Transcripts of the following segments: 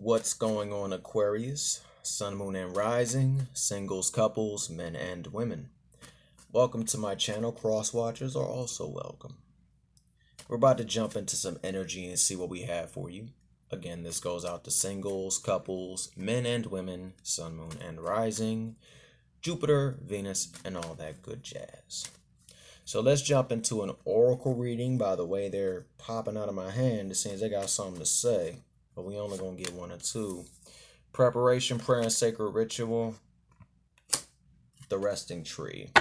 What's going on, Aquarius? Sun, Moon, and Rising, singles, couples, men and women. Welcome to my channel. Cross watchers are also welcome. We're about to jump into some energy and see what we have for you. Again, this goes out to singles, couples, men and women, Sun, Moon, and Rising, Jupiter, Venus, and all that good jazz. So let's jump into an oracle reading. By the way, they're popping out of my hand. It seems they got something to say, but we only gonna get one or two. Preparation, prayer, and sacred ritual. The resting tree.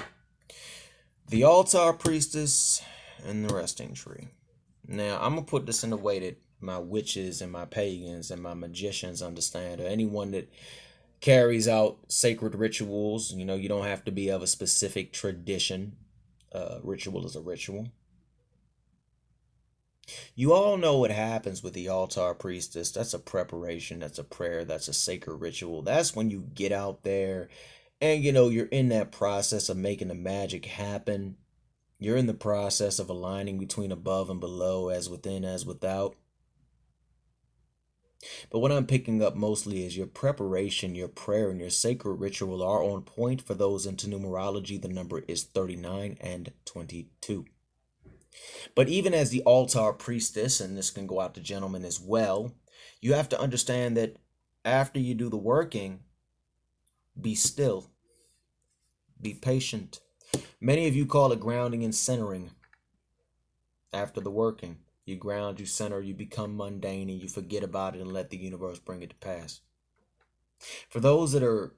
The altar, priestess, and the resting tree. Now, I'm gonna put this in a way that my witches and my pagans and my magicians understand, or anyone that carries out sacred rituals. You know, you don't have to be of a specific tradition. Ritual is a ritual. You all know what happens with the altar priestess. That's a preparation, that's a prayer, that's a sacred ritual. That's when you get out there and you're in that process of making the magic happen. You're in the process of aligning between above and below, as within, as without. But what I'm picking up mostly is your preparation, your prayer, and your sacred ritual are on point. For those into numerology, the number is 39 and 22. But even as the altar priestess, and this can go out to gentlemen as well, you have to understand that after you do the working, be still, be patient. Many of you call it grounding and centering. After the working, you ground, you center, you become mundane, and you forget about it and let the universe bring it to pass. For those that are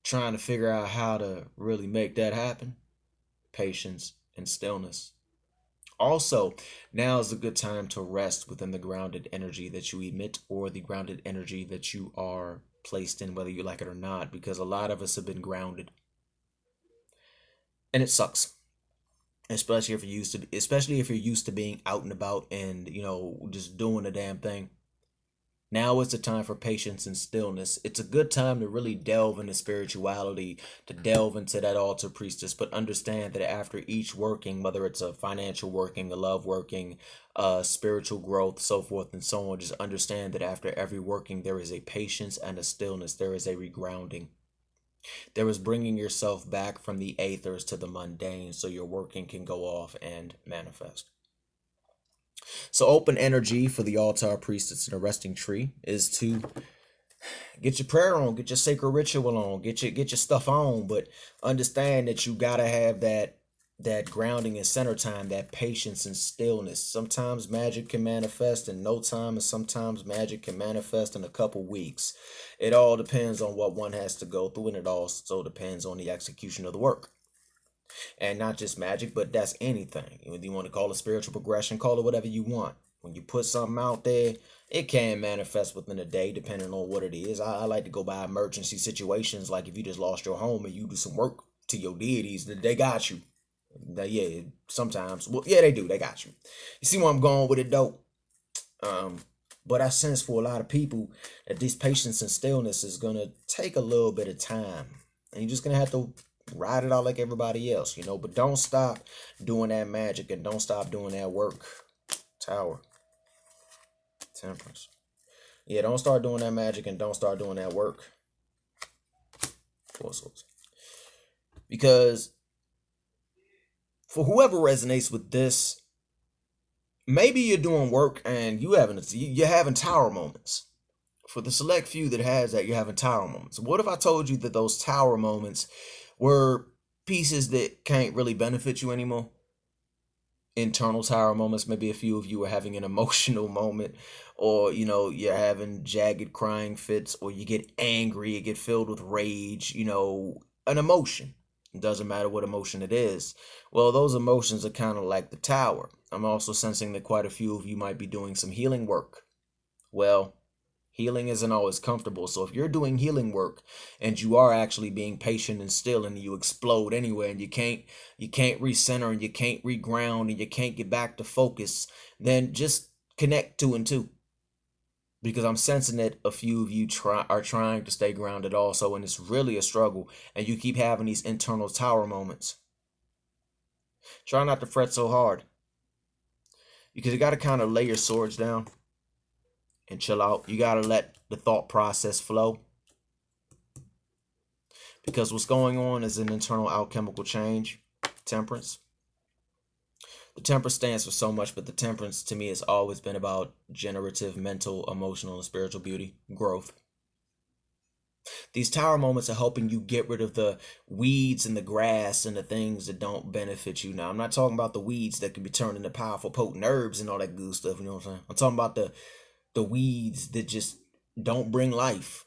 trying to figure out how to really make that happen, patience and stillness. Also, now is a good time to rest within the grounded energy that you emit, or the grounded energy that you are placed in, whether you like it or not, because a lot of us have been grounded. And it sucks. Especially if you're used to being out and about and just doing the damn thing. Now is the time for patience and stillness. It's a good time to really delve into spirituality, to delve into that altar priestess, but understand that after each working, whether it's a financial working, a love working, spiritual growth, so forth and so on, just understand that after every working, there is a patience and a stillness. There is a regrounding. There is bringing yourself back from the aethers to the mundane so your working can go off and manifest. So open energy for the altar priestess and the resting tree is to get your prayer on, get your sacred ritual on, get your stuff on, but understand that you gotta have that grounding and center time, that patience and stillness. Sometimes magic can manifest in no time, and sometimes magic can manifest in a couple weeks. It all depends on what one has to go through, and it also depends on the execution of the work. And not just magic, but that's anything. You want to call it spiritual progression, call it whatever you want. When you put something out there, it can manifest within a day, depending on what it is. I like to go by emergency situations, like if you just lost your home and you do some work to your deities, they got you. Yeah, sometimes. Well, yeah, they do. They got you. You see where I'm going with it, though? But I sense for a lot of people that this patience and stillness is going to take a little bit of time. And you're just going to have to ride it out like everybody else, But don't stop doing that magic and don't stop doing that work. Tower. Temperance. Yeah, don't start doing that magic and don't start doing that work. Four swords. Because for whoever resonates with this, maybe you're doing work and you're having tower moments. For the select few that has that, you're having tower moments. What if I told you that those tower moments were pieces that can't really benefit you anymore? Internal tower moments. Maybe a few of you are having an emotional moment, or you're having jagged crying fits, or you get angry, you get filled with rage, an emotion. It doesn't matter what emotion it is. Well, those emotions are kind of like the tower. I'm also sensing that quite a few of you might be doing some healing work. Well, healing isn't always comfortable. So if you're doing healing work and you are actually being patient and still, and you explode anyway, and you can't recenter, and you can't reground, and you can't get back to focus, then just connect 2 and 2. Because I'm sensing that a few of you are trying to stay grounded also, and it's really a struggle, and you keep having these internal tower moments. Try not to fret so hard, because you got to kind of lay your swords down and chill out. You got to let the thought process flow, because what's going on is an internal alchemical change. Temperance. The temperance stands for so much, but the temperance to me has always been about generative, mental, emotional, and spiritual beauty, growth. These tower moments are helping you get rid of the weeds and the grass and the things that don't benefit you. Now, I'm not talking about the weeds that can be turned into powerful, potent herbs and all that good stuff. You know what I'm saying? I'm talking about the weeds that just don't bring life.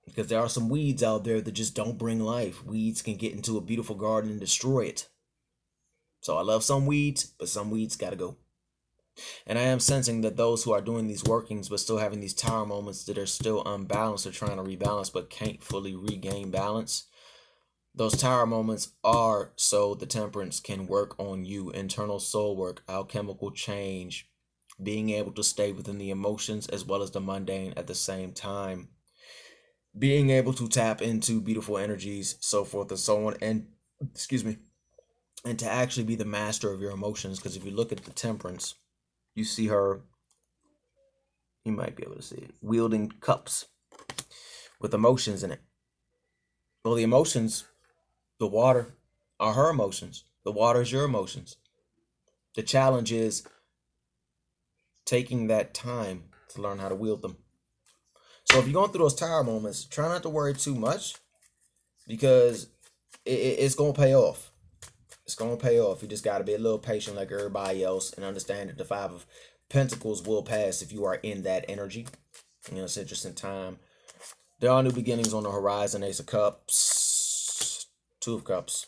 Because there are some weeds out there that just don't bring life. Weeds can get into a beautiful garden and destroy it. So I love some weeds, but some weeds gotta go. And I am sensing that those who are doing these workings but still having these tower moments that are still unbalanced or trying to rebalance but can't fully regain balance, those tower moments are so the temperance can work on you. Internal soul work, alchemical change, being able to stay within the emotions as well as the mundane at the same time, being able to tap into beautiful energies, so forth and so on, and excuse me, and to actually be the master of your emotions. Because if you look at the temperance, you see her, you might be able to see it, wielding cups with emotions in it. Well, the emotions, the water, are her emotions. The water is your emotions. The challenge is taking that time to learn how to wield them. So if you're going through those tower moments, try not to worry too much, because it's going to pay off. It's going to pay off. You just got to be a little patient like everybody else and understand that the Five of Pentacles will pass if you are in that energy. You know, it's an interesting time. There are new beginnings on the horizon. Ace of Cups, Two of Cups.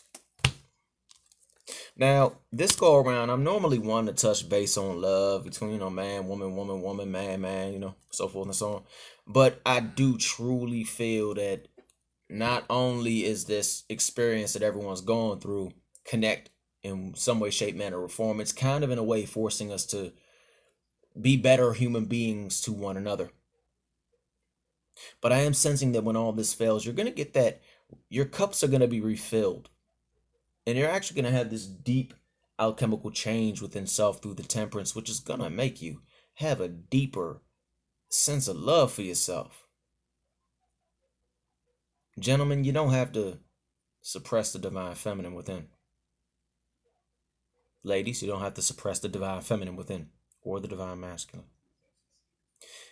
Now, this go around, I'm normally one to touch base on love between, man, woman, woman, woman, man, man, so forth and so on. But I do truly feel that not only is this experience that everyone's going through connect in some way, shape, manner, or form, it's kind of in a way forcing us to be better human beings to one another. But I am sensing that when all this fails, you're going to get that your cups are going to be refilled. And you're actually going to have this deep alchemical change within self through the temperance, which is going to make you have a deeper sense of love for yourself. Gentlemen, you don't have to suppress the divine feminine within. Ladies, you don't have to suppress the divine feminine within, or the divine masculine.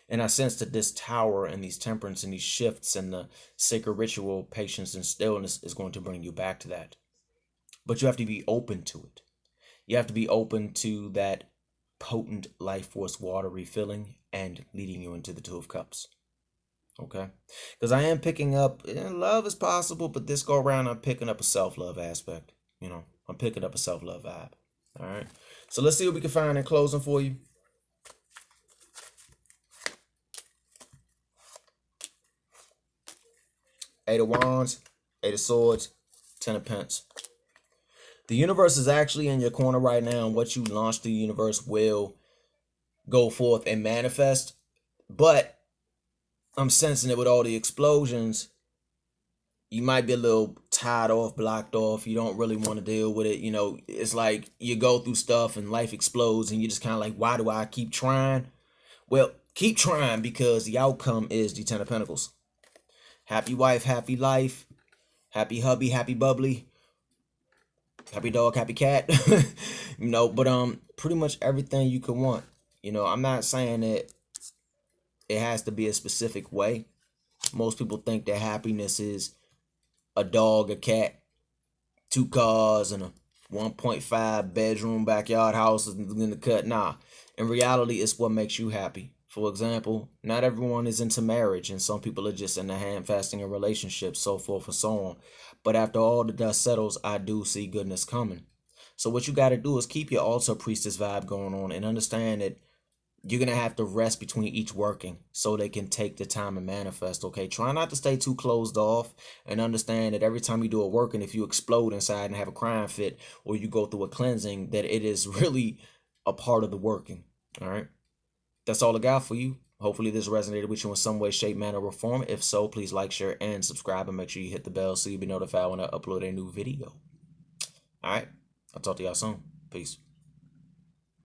And I sense that this tower and these temperance and these shifts and the sacred ritual, patience and stillness is going to bring you back to that. But you have to be open to it. You have to be open to that potent life force water refilling and leading you into the Two of Cups. Okay? Because I am picking up, love is possible, but this go around I'm picking up a self-love aspect. I'm picking up a self-love vibe. All right? So let's see what we can find in closing for you. Eight of Wands, Eight of Swords, Ten of Pentacles. The universe is actually in your corner right now, and what you launch the universe will go forth and manifest. But I'm sensing that with all the explosions, you might be a little tied off, blocked off. You don't really want to deal with it. It's like you go through stuff and life explodes and you're just kind of like, why do I keep trying? Well, keep trying, because the outcome is the Ten of Pentacles. Happy wife, happy life, happy hubby, happy bubbly, happy dog, happy cat. But pretty much everything you could want. I'm not saying that it has to be a specific way. Most people think that happiness is a dog, a cat, 2 cars, and a 1.5 bedroom backyard house in the cut. Nah, in reality, it's what makes you happy. For example, not everyone is into marriage, and some people are just into hand-fasting a relationship, so forth and so on. But after all the dust settles, I do see goodness coming. So what you got to do is keep your altar priestess vibe going on and understand that you're going to have to rest between each working so they can take the time and manifest, okay? Try not to stay too closed off, and understand that every time you do a working, if you explode inside and have a crying fit, or you go through a cleansing, that it is really a part of the working, all right? That's all I got for you. Hopefully this resonated with you in some way, shape, manner, or form. If so, please like, share, and subscribe, and make sure you hit the bell so you'll be notified when I upload a new video. All right? I'll talk to y'all soon. Peace.